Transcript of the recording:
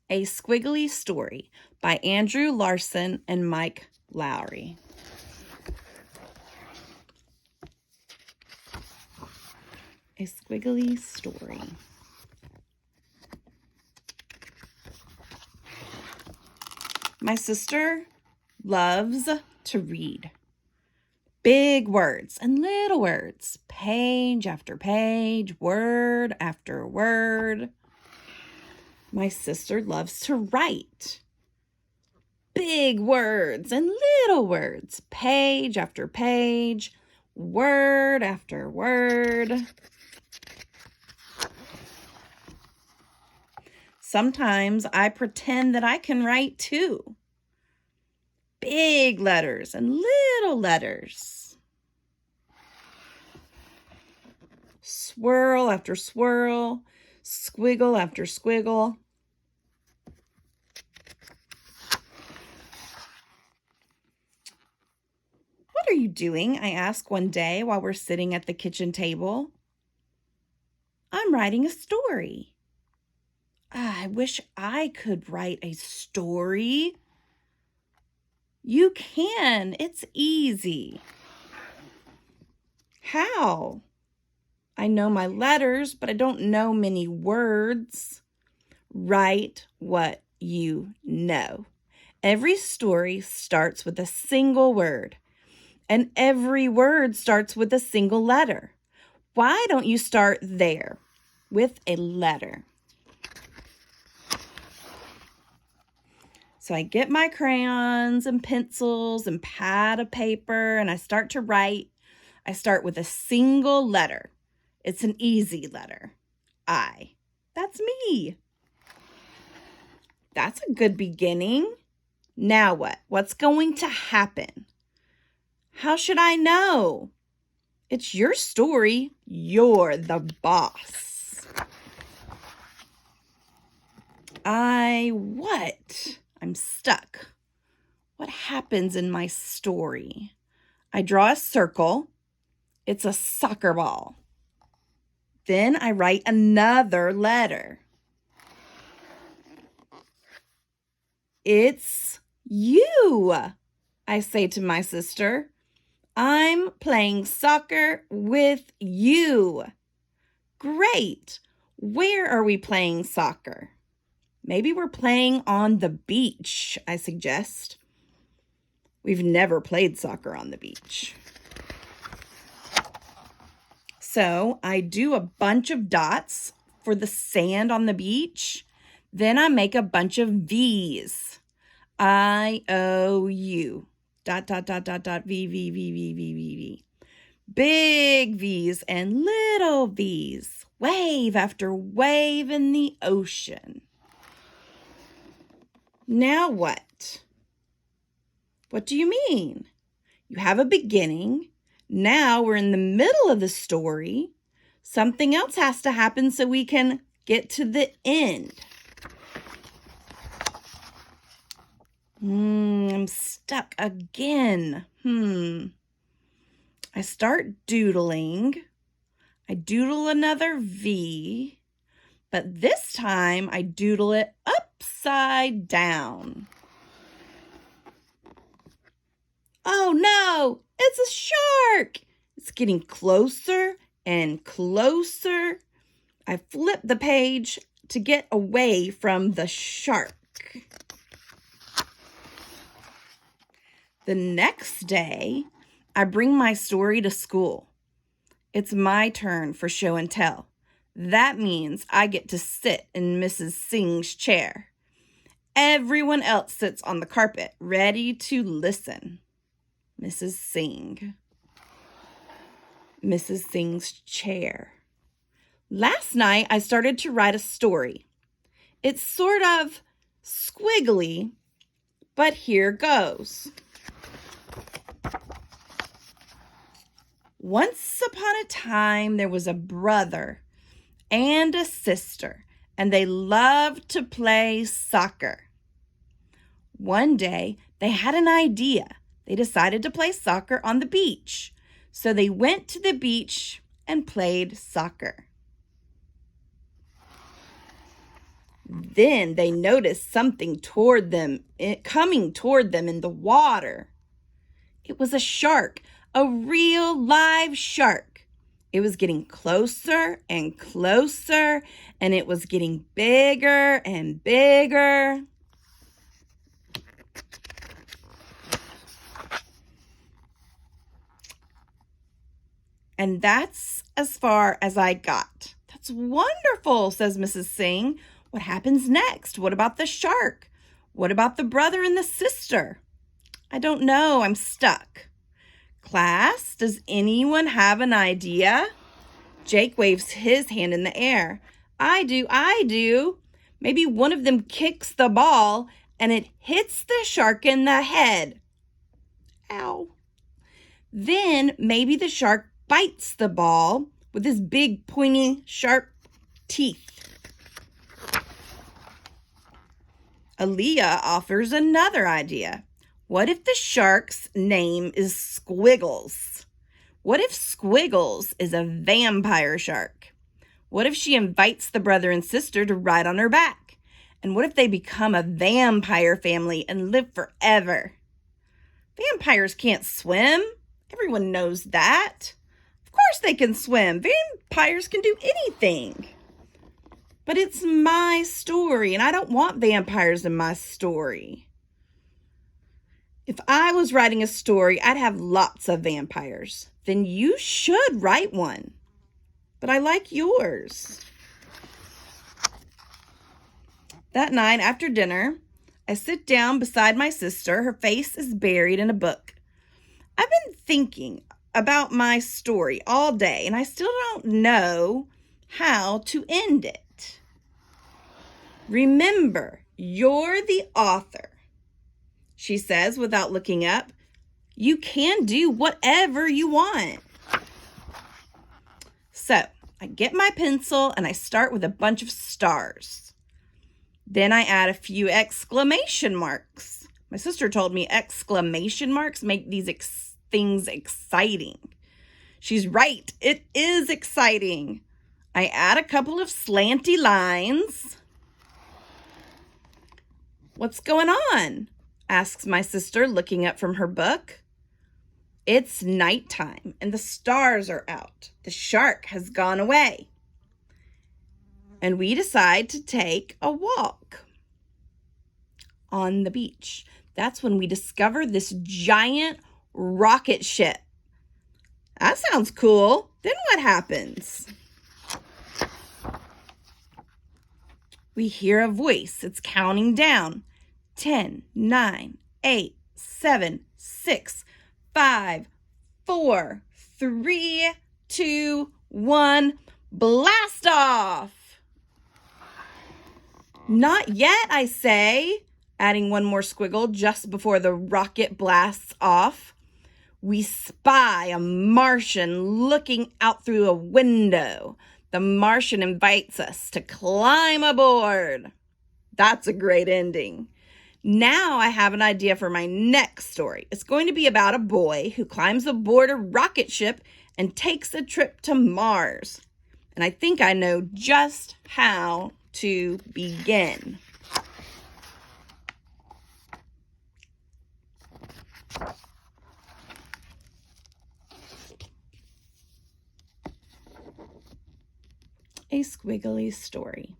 A Squiggly Story by Andrew Larson and Mike Lowry. A Squiggly Story. My sister loves to read. Big words and little words, page after page, word after word. My sister loves to write. Big words and little words, page after page, word after word. Sometimes I pretend that I can write too. Big letters and little letters. Swirl after swirl, squiggle after squiggle. What are you doing? I ask one day while we're sitting at the kitchen table. I'm writing a story. I wish I could write a story. You can. It's easy. How? I know my letters, but I don't know many words. Write what you know. Every story starts with a single word, and every word starts with a single letter. Why don't you start there with a letter? So I get my crayons and pencils and pad of paper and I start to write. I start with a single letter. It's an easy letter. I. That's me. That's a good beginning. Now what? What's going to happen? How should I know? It's your story. You're the boss. What? I'm stuck. What happens in my story? I draw a circle. It's a soccer ball. Then I write another letter. It's you, I say to my sister. I'm playing soccer with you. Great. Where are we playing soccer? Maybe we're playing on the beach, I suggest. We've never played soccer on the beach. So I do a bunch of dots for the sand on the beach. Then I make a bunch of V's. I-O-U. Dot, dot, dot, dot, dot, V, V, V, V, V, V, V. Big V's and little V's. Wave after wave in the ocean. Now what? What do you mean? You have a beginning. Now we're in the middle of the story. Something else has to happen so we can get to the end. I'm stuck again. I start doodling. I doodle another V, but this time I doodle it upside down. Oh no, it's a shark. It's getting closer and closer. I flip the page to get away from the shark. The next day, I bring my story to school. It's my turn for show and tell. That means I get to sit in Mrs. Singh's chair. Everyone else sits on the carpet, ready to listen. Mrs. Singh. Mrs. Singh's chair. Last night, I started to write a story. It's sort of squiggly, but here goes. Once upon a time, there was a brother and a sister, and they loved to play soccer. One day, they had an idea. They decided to play soccer on the beach. So they went to the beach and played soccer. Then they noticed something coming toward them in the water. It was a shark, a real live shark. It was getting closer and closer, and it was getting bigger and bigger. And that's as far as I got. That's wonderful, says Mrs. Singh. What happens next? What about the shark? What about the brother and the sister? I don't know. I'm stuck. Class, does anyone have an idea? Jake waves his hand in the air. I do. Maybe one of them kicks the ball and it hits the shark in the head. Ow. Then maybe the shark bites the ball with his big, pointy, sharp teeth. Aaliyah offers another idea. What if the shark's name is Squiggles? What if Squiggles is a vampire shark? What if she invites the brother and sister to ride on her back? And what if they become a vampire family and live forever? Vampires can't swim. Everyone knows that. Of course they can swim. Vampires can do anything. But it's my story, and I don't want vampires in my story. If I was writing a story, I'd have lots of vampires. Then you should write one. But I like yours. That night after dinner, I sit down beside my sister. Her face is buried in a book. I've been thinking about my story all day, and I still don't know how to end it. Remember, you're the author, she says without looking up. You can do whatever you want. So I get my pencil and I start with a bunch of stars. Then I add a few exclamation marks. My sister told me exclamation marks make these things exciting. She's right. It is exciting. I add a couple of slanty lines. What's going on? Asks my sister, looking up from her book. It's nighttime and the stars are out. The shark has gone away. And we decide to take a walk on the beach. That's when we discover this giant rocket ship. That sounds cool. Then what happens? We hear a voice. It's counting down. 10, 9, 8, 7, 6, 5, 4, 3, 2, 1. Blast off! Not yet, I say, adding one more squiggle just before the rocket blasts off. We spy a Martian looking out through a window. The Martian invites us to climb aboard. That's a great ending. Now I have an idea for my next story. It's going to be about a boy who climbs aboard a rocket ship and takes a trip to Mars. And I think I know just how to begin. A Squiggly Story.